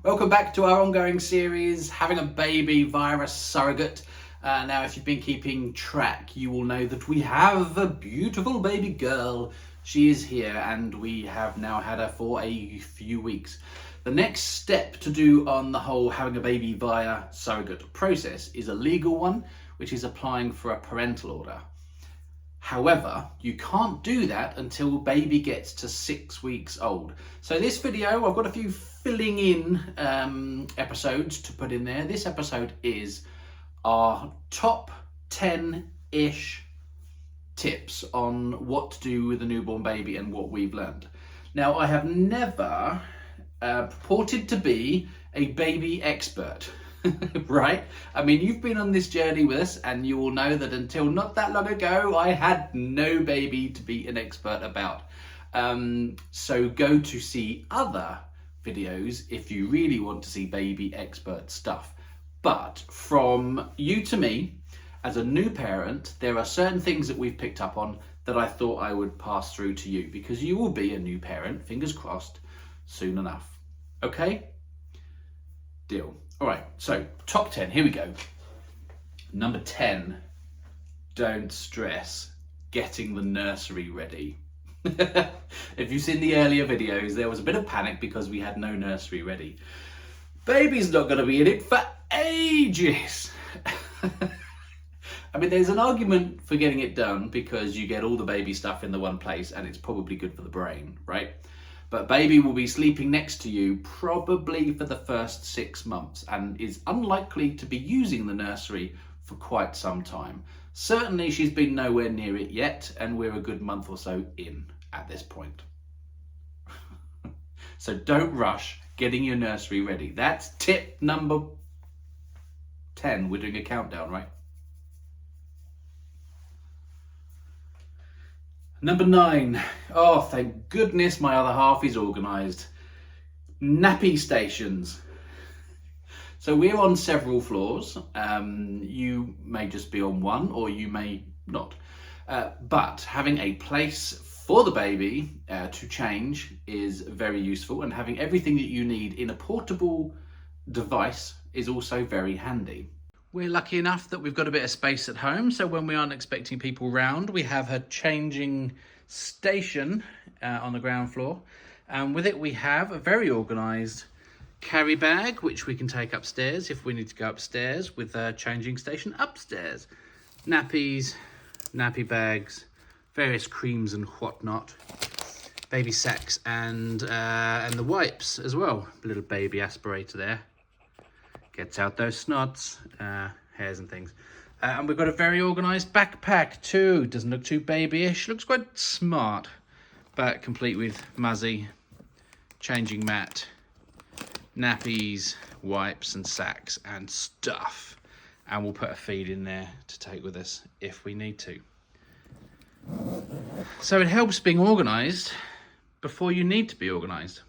Welcome back to our ongoing series, Having a Baby via a Surrogate. Now, if you've been keeping track, you will know that we have a beautiful baby girl. She is here and we have now had her for a few weeks. The next step to do on the whole having a baby via surrogate process is a legal one, which is applying for a parental order. However, you can't do that until baby gets to 6 weeks old. So this video, I've got a few filling in episodes to put in there. This episode is our top 10-ish tips on what to do with a newborn baby and what we've learned. Now, I have never purported to be a baby expert. Right? I mean, you've been on this journey with us and you will know that until not that long ago, I had no baby to be an expert about. So go to see other videos if you really want to see baby expert stuff. But from you to me, as a new parent, there are certain things that we've picked up on that I thought I would pass through to you because you will be a new parent, fingers crossed, soon enough. Okay? Deal. All right, so top 10, here we go. Number 10, don't stress getting the nursery ready. If you've seen the earlier videos, there was a bit of panic because we had no nursery ready. Baby's not going to be in it for ages. I mean, there's an argument for getting it done because you get all the baby stuff in the one place and it's probably good for the brain, right? But baby will be sleeping next to you probably for the first 6 months and is unlikely to be using the nursery for quite some time. Certainly she's been nowhere near it yet and we're a good month or so in at this point. So don't rush getting your nursery ready. That's tip number 10. We're doing a countdown, right? Number 9, oh thank goodness my other half is organised. Nappy stations. So we're on several floors. You may just be on one or you may not. But having a place for the baby to change is very useful, and having everything that you need in a portable device is also very handy. We're lucky enough that we've got a bit of space at home, so when we aren't expecting people round, we have a changing station on the ground floor. And with it, we have a very organised carry bag, which we can take upstairs if we need to go upstairs, with a changing station upstairs. Nappies, nappy bags, various creams and whatnot, baby sacks and the wipes as well. A little baby aspirator there. Gets out those snots, hairs and things. And we've got a very organised backpack too. Doesn't look too babyish, looks quite smart. But complete with muzzy, changing mat, nappies, wipes and sacks and stuff. And we'll put a feed in there to take with us if we need to. So it helps being organised before you need to be organised.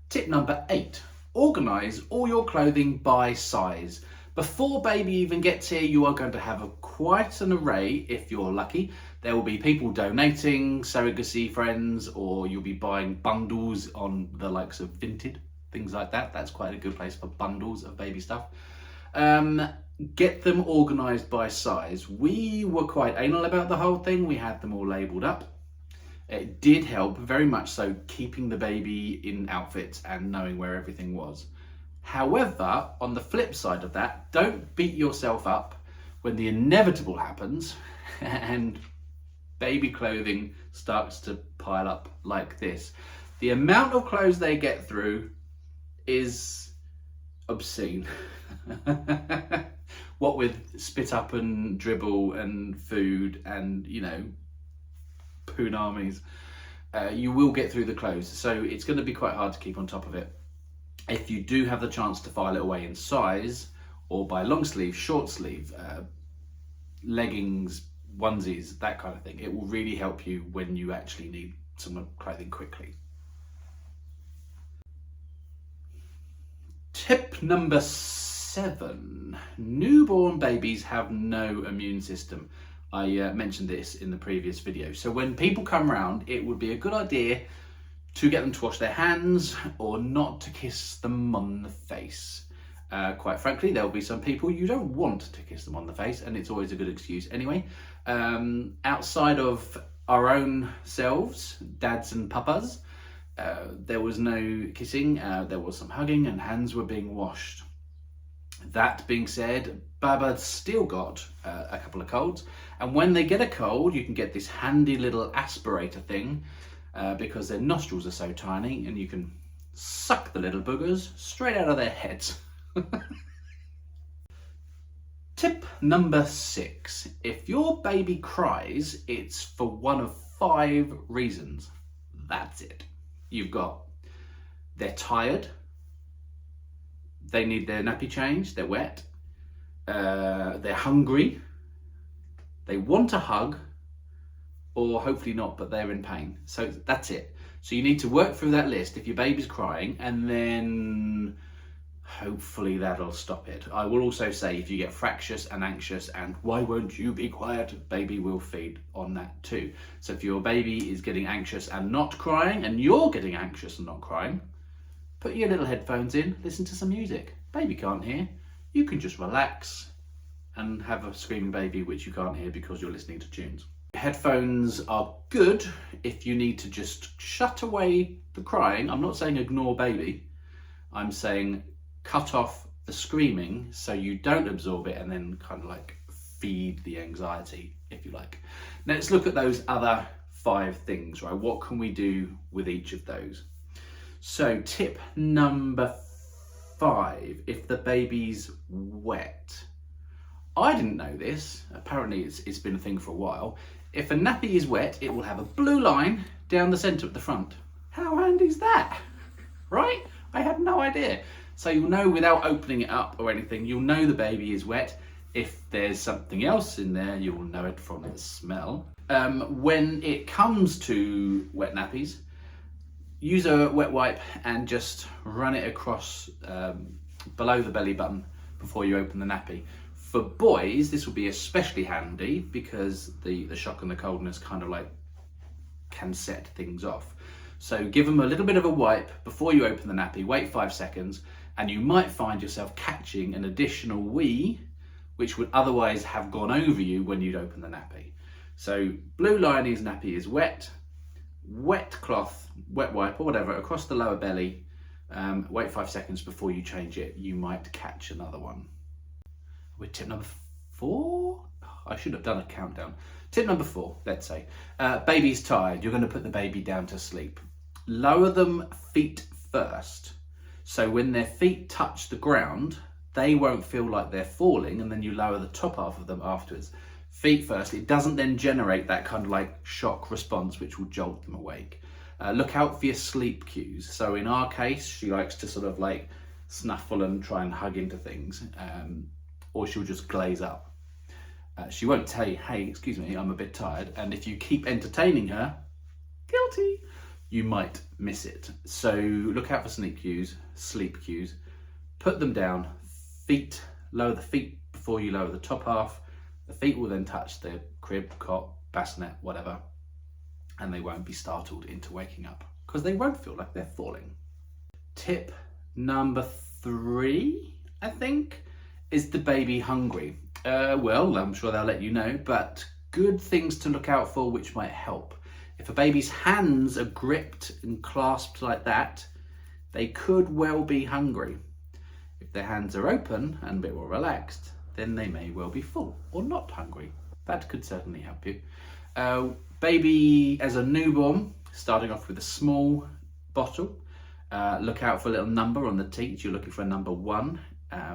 Tip number 8. Organise all your clothing by size. Before baby even gets here, you are going to have quite an array if you're lucky. There will be people donating, surrogacy friends, or you'll be buying bundles on the likes of Vinted, things like that. That's quite a good place for bundles of baby stuff. Get them organised by size. We were quite anal about the whole thing. We had them all labelled up. It did help very much so keeping the baby in outfits and knowing where everything was. However, on the flip side of that, don't beat yourself up when the inevitable happens and baby clothing starts to pile up like this. The amount of clothes they get through is obscene. What with spit up and dribble and food and, you know, punamis, you will get through the clothes, so it's going to be quite hard to keep on top of it. If you do have the chance to file it away in size or by long sleeve, short sleeve, leggings, onesies, that kind of thing, it will really help you when you actually need some clothing quickly. Tip number 7. Newborn babies have no immune system. I mentioned this in the previous video. So when people come round, it would be a good idea to get them to wash their hands or not to kiss them on the face. Quite frankly, there'll be some people you don't want to kiss them on the face, and it's always a good excuse anyway. Outside of our own selves, dads and papas, there was no kissing, there was some hugging, and hands were being washed. That being said, Baba's still got a couple of colds, and when they get a cold, you can get this handy little aspirator thing because their nostrils are so tiny, and you can suck the little boogers straight out of their heads. Tip number 6. If your baby cries, it's for one of 5 reasons. That's it. You've got they're tired, they need their nappy changed, they're wet, they're hungry, they want a hug, or hopefully not, but they're in pain. So that's it. So you need to work through that list if your baby's crying, and then hopefully that'll stop it. I will also say if you get fractious and anxious and why won't you be quiet, baby will feed on that too. So if your baby is getting anxious and not crying, and you're getting anxious and not crying, put your little headphones in, listen to some music. Baby can't hear. You can just relax and have a screaming baby which you can't hear because you're listening to tunes. Headphones are good if you need to just shut away the crying. I'm not saying ignore baby. I'm saying cut off the screaming so you don't absorb it and then kind of like feed the anxiety, if you like. Now let's look at those other 5 things, right? What can we do with each of those? So tip number 5, if the baby's wet. I didn't know this, apparently it's been a thing for a while. If a nappy is wet, it will have a blue line down the centre at the front. How handy is that, right? I had no idea. So you'll know without opening it up or anything, you'll know the baby is wet. If there's something else in there, you'll know it from the smell. When it comes to wet nappies, use a wet wipe and just run it across below the belly button before you open the nappy. For boys, this will be especially handy because the shock and the coldness kind of like can set things off. So give them a little bit of a wipe before you open the nappy, wait 5 seconds, and you might find yourself catching an additional wee, which would otherwise have gone over you when you'd open the nappy. So blue line is nappy is wet, wet cloth, wet wipe or whatever across the lower belly, wait 5 seconds before you change it, you might catch another one. With tip number 4, I should have done a countdown. Tip number 4, let's say, baby's tired, you're going to put the baby down to sleep. Lower them feet first. So when their feet touch the ground, they won't feel like they're falling, and then you lower the top half of them afterwards. Feet first, it doesn't then generate that kind of like shock response which will jolt them awake. Look out for your sleep cues. So in our case, she likes to sort of like snuffle and try and hug into things, or she'll just glaze up. She won't tell you, hey, excuse me, I'm a bit tired. And if you keep entertaining her, guilty, you might miss it. So look out for sleep cues, put them down, feet, lower the feet before you lower the top half. The feet will then touch the crib, cot, bassinet, whatever, and they won't be startled into waking up because they won't feel like they're falling. Tip number 3, I think, is the baby hungry? Well, I'm sure they'll let you know, but good things to look out for which might help. If a baby's hands are gripped and clasped like that, they could well be hungry. If their hands are open and a bit more relaxed, then they may well be full or not hungry. That could certainly help you. Baby as a newborn, starting off with a small bottle. Look out for a little number on the teat. You're looking for a number 1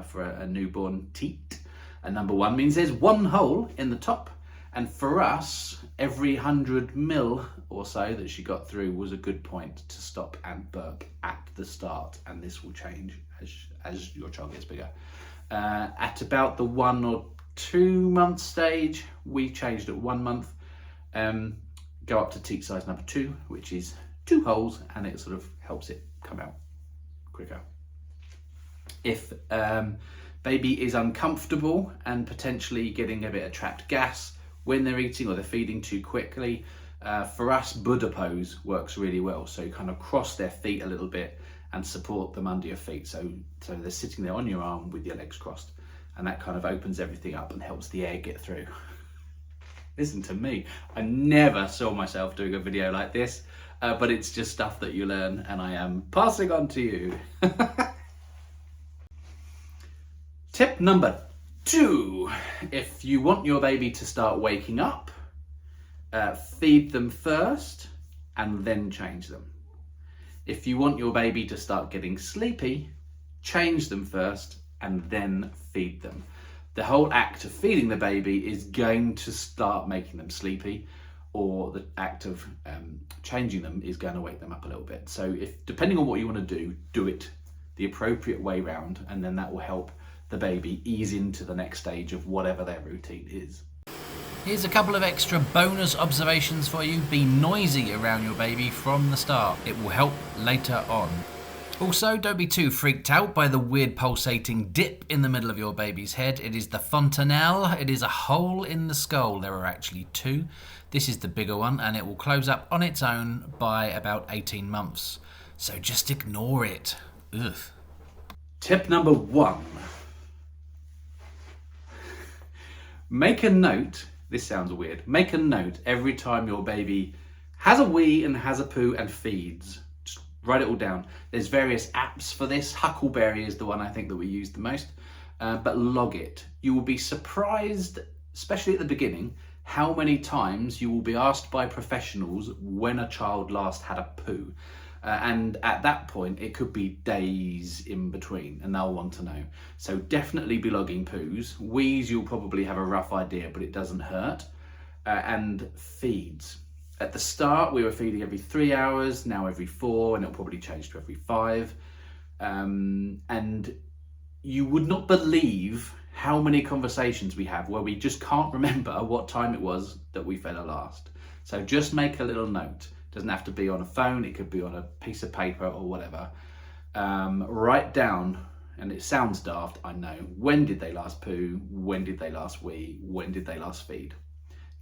for a newborn teat. A number 1 means there's 1 hole in the top. And for us, every 100 ml or so that she got through was a good point to stop and burp at the start. And this will change as your child gets bigger. At about the 1 or 2 month stage, we changed at 1 month. Go up to teat size number 2, which is 2 holes, and it sort of helps it come out quicker. If baby is uncomfortable and potentially getting a bit of trapped gas when they're eating or they're feeding too quickly, For us, Buddha pose works really well. So you kind of cross their feet a little bit and support them under your feet. So they're sitting there on your arm with your legs crossed, and that kind of opens everything up and helps the air get through. Listen to me, I never saw myself doing a video like this, but it's just stuff that you learn and I am passing on to you. Tip number 2, if you want your baby to start waking up, feed them first and then change them. If you want your baby to start getting sleepy, change them first and then feed them. The whole act of feeding the baby is going to start making them sleepy, or the act of changing them is going to wake them up a little bit. So depending on what you want to do it the appropriate way round, and then that will help the baby ease into the next stage of whatever their routine is. Here's a couple of extra bonus observations for you. Be noisy around your baby from the start. It will help later on. Also, don't be too freaked out by the weird pulsating dip in the middle of your baby's head. It is the fontanelle. It is a hole in the skull. There are actually 2. This is the bigger one, and it will close up on its own by about 18 months. So just ignore it. Ugh. Tip number 1. Make a note. This sounds weird. Make a note every time your baby has a wee and has a poo and feeds. Just write it all down. There's various apps for this. Huckleberry is the one I think that we use the most, but log it. You will be surprised, especially at the beginning, how many times you will be asked by professionals when a child last had a poo. And at that point, it could be days in between, and they'll want to know. So definitely be logging poos. Wees, you'll probably have a rough idea, but it doesn't hurt. And feeds. At the start, we were feeding every 3 hours, now every 4, and it'll probably change to every 5. And you would not believe how many conversations we have where we just can't remember what time it was that we fed her last. So just make a little note. Doesn't have to be on a phone, it could be on a piece of paper or whatever. Write down, and it sounds daft, I know, when did they last poo, when did they last wee, when did they last feed.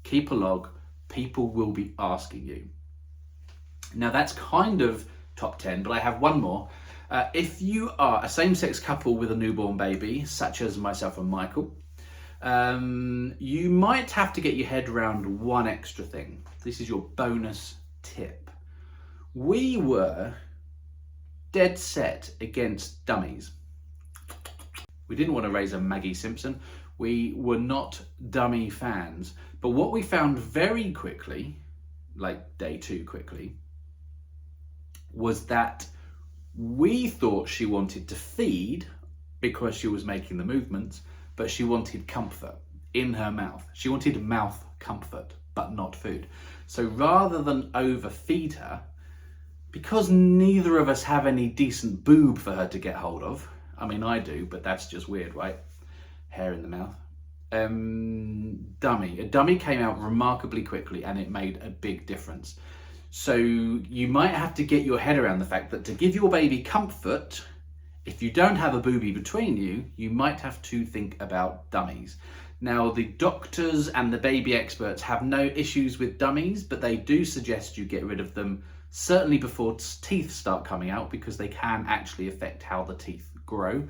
Keep a log, people will be asking you. Now that's kind of top 10, but I have one more. If you are a same-sex couple with a newborn baby, such as myself and Michael, you might have to get your head around one extra thing. This is your bonus tip. We were dead set against dummies. We didn't want to raise a Maggie Simpson. We were not dummy fans. But what we found very quickly, like day 2 quickly, was that we thought she wanted to feed because she was making the movements, but she wanted comfort in her mouth. She wanted mouth comfort, but not food. So rather than overfeed her, because neither of us have any decent boob for her to get hold of, I mean I do, but that's just weird, right? Hair in the mouth. A dummy came out remarkably quickly, and it made a big difference. So you might have to get your head around the fact that to give your baby comfort, if you don't have a boobie between you, you might have to think about dummies. Now, the doctors and the baby experts have no issues with dummies, but they do suggest you get rid of them, certainly before teeth start coming out, because they can actually affect how the teeth grow.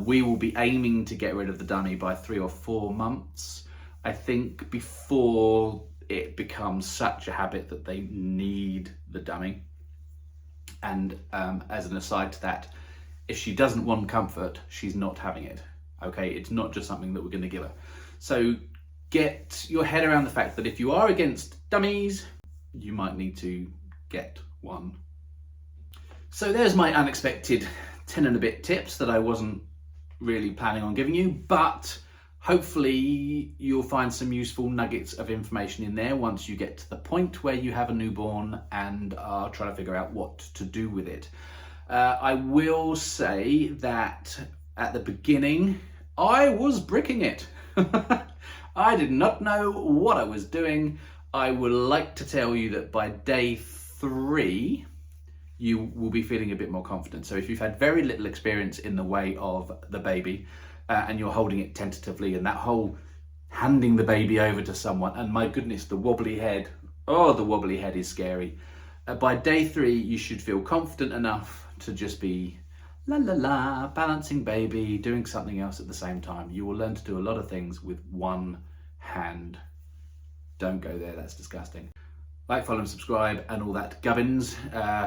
We will be aiming to get rid of the dummy by 3 or 4 months, I think, before it becomes such a habit that they need the dummy. And as an aside to that, if she doesn't want comfort, she's not having it. Okay, it's not just something that we're going to give her. So get your head around the fact that if you are against dummies, you might need to get one. So there's my unexpected 10 and a bit tips that I wasn't really planning on giving you, but hopefully you'll find some useful nuggets of information in there once you get to the point where you have a newborn and are trying to figure out what to do with it. I will say that at the beginning, I was bricking it. I did not know what I was doing. I would like to tell you that by day 3, you will be feeling a bit more confident. So if you've had very little experience in the way of the baby and you're holding it tentatively, and that whole handing the baby over to someone, and my goodness, the wobbly head, Oh, the wobbly head is scary. By day 3, you should feel confident enough to just be la la la, balancing baby, doing something else at the same time. You will learn to do a lot of things with one hand. Don't go there, that's disgusting. Like, follow and subscribe and all that gubbins.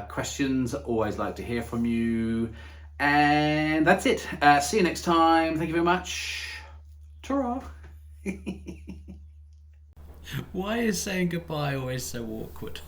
Questions, always like to hear from you. And that's it. See you next time. Thank you very much. Ta-ra. Why is saying goodbye always so awkward?